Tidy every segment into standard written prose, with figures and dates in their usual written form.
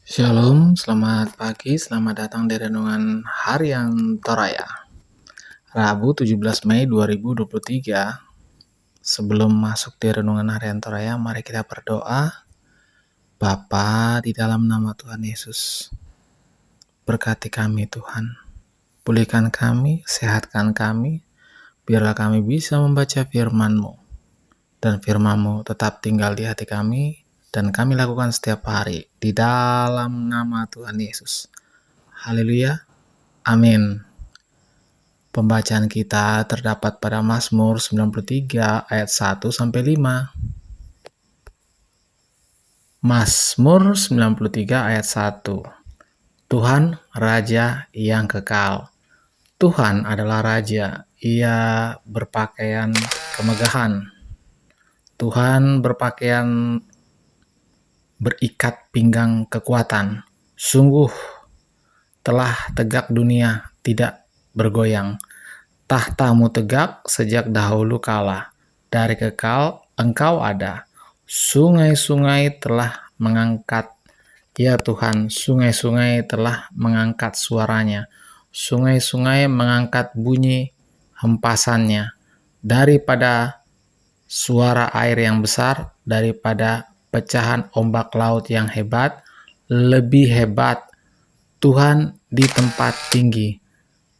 Shalom, selamat pagi, selamat datang di Renungan Harian Toraya, Rabu 17 Mei 2023. Sebelum masuk di Renungan Harian Toraya, mari kita berdoa. Bapa, di dalam nama Tuhan Yesus, berkati kami Tuhan, pulihkan kami, sehatkan kami, biarlah kami bisa membaca firman-Mu, dan firman-Mu tetap tinggal di hati kami, dan kami lakukan setiap hari, di dalam nama Tuhan Yesus. Haleluya. Amin. Pembacaan kita terdapat pada Mazmur 93 ayat 1 sampai 5. Mazmur 93 ayat 1. Tuhan Raja yang kekal. Tuhan adalah Raja, Ia berpakaian kemegahan. Tuhan berpakaian berikat pinggang kekuatan. Sungguh telah tegak dunia, tidak bergoyang. Tahtamu tegak sejak dahulu kala. Dari kekal Engkau ada. Sungai-sungai telah mengangkat, ya Tuhan, sungai-sungai telah mengangkat suaranya. Sungai-sungai mengangkat bunyi hempasannya. Daripada suara air yang besar, daripada pecahan ombak laut yang hebat, lebih hebat Tuhan di tempat tinggi.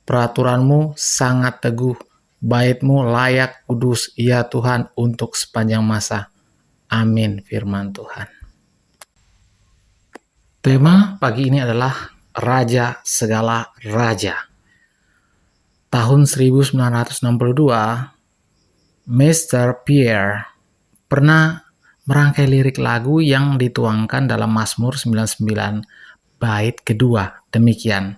Peraturan-Mu sangat teguh, Bait-Mu layak kudus, ya Tuhan, untuk sepanjang masa. Amin, firman Tuhan. Tema pagi ini adalah Raja Segala Raja. Tahun 1962, Mr. Pierre pernah merangkai lirik lagu yang dituangkan dalam Mazmur 99 bait kedua. Demikian: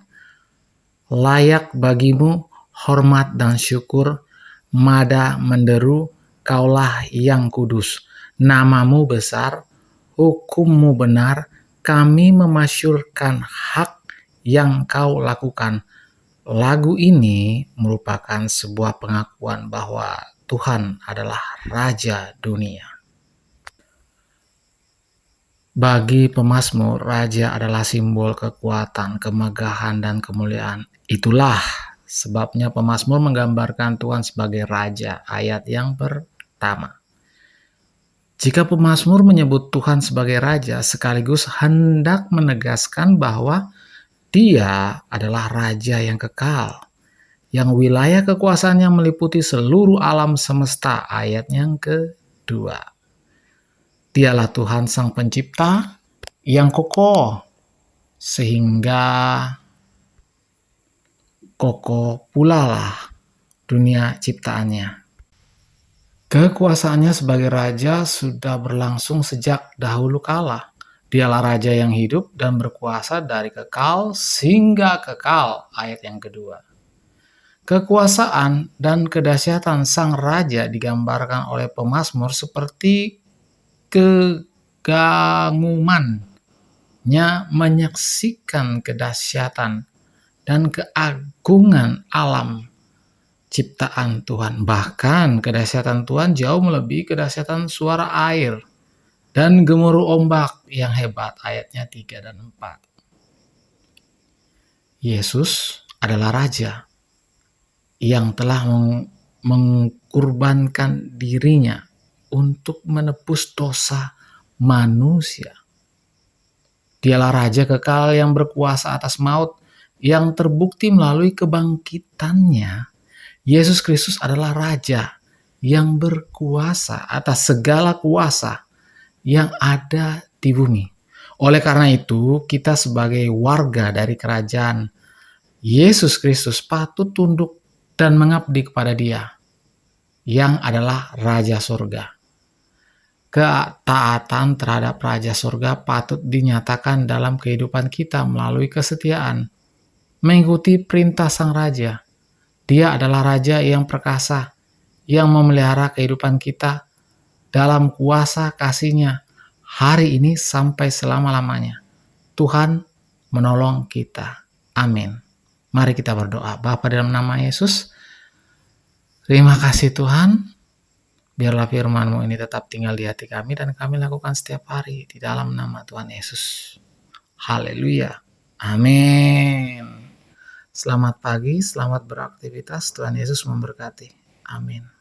layak bagimu hormat dan syukur, mada menderu, Kaulah yang kudus. Namamu besar, hukummu benar, kami memasyurkan hak yang Kau lakukan. Lagu ini merupakan sebuah pengakuan bahwa Tuhan adalah Raja dunia. Bagi pemazmur, Raja adalah simbol kekuatan, kemegahan, dan kemuliaan. Itulah sebabnya pemazmur menggambarkan Tuhan sebagai Raja. Ayat yang pertama. Jika pemazmur menyebut Tuhan sebagai Raja, sekaligus hendak menegaskan bahwa Dia adalah Raja yang kekal, yang wilayah kekuasaannya meliputi seluruh alam semesta. Ayat yang kedua. Dialah Tuhan Sang Pencipta yang kokoh, sehingga kokoh pula lah dunia ciptaannya. Kekuasaannya sebagai Raja sudah berlangsung sejak dahulu kala. Dialah Raja yang hidup dan berkuasa dari kekal sehingga kekal. Ayat yang kedua. Kekuasaan dan kedahsyatan Sang Raja digambarkan oleh pemazmur seperti kegagumannya menyaksikan kedahsyatan dan keagungan alam ciptaan Tuhan. Bahkan kedahsyatan Tuhan jauh melebihi kedahsyatan suara air dan gemuruh ombak yang hebat. Ayatnya 3 dan 4. Yesus adalah Raja yang telah mengorbankan dirinya untuk menebus dosa manusia. Dialah Raja kekal yang berkuasa atas maut, yang terbukti melalui kebangkitannya. Yesus Kristus adalah Raja yang berkuasa atas segala kuasa yang ada di bumi. Oleh karena itu, kita sebagai warga dari kerajaan Yesus Kristus patut tunduk dan mengabdi kepada Dia, yang adalah Raja Surga. Ketaatan terhadap Raja Surga patut dinyatakan dalam kehidupan kita melalui kesetiaan, mengikuti perintah Sang Raja. Dia adalah Raja yang perkasa, yang memelihara kehidupan kita dalam kuasa kasih-Nya hari ini sampai selama-lamanya. Tuhan menolong kita. Amin. Mari kita berdoa. Bapa, dalam nama Yesus, terima kasih Tuhan. Biarlah firman-Mu ini tetap tinggal di hati kami dan kami lakukan setiap hari di dalam nama Tuhan Yesus. Haleluya. Amin. Selamat pagi, selamat beraktivitas. Tuhan Yesus memberkati. Amin.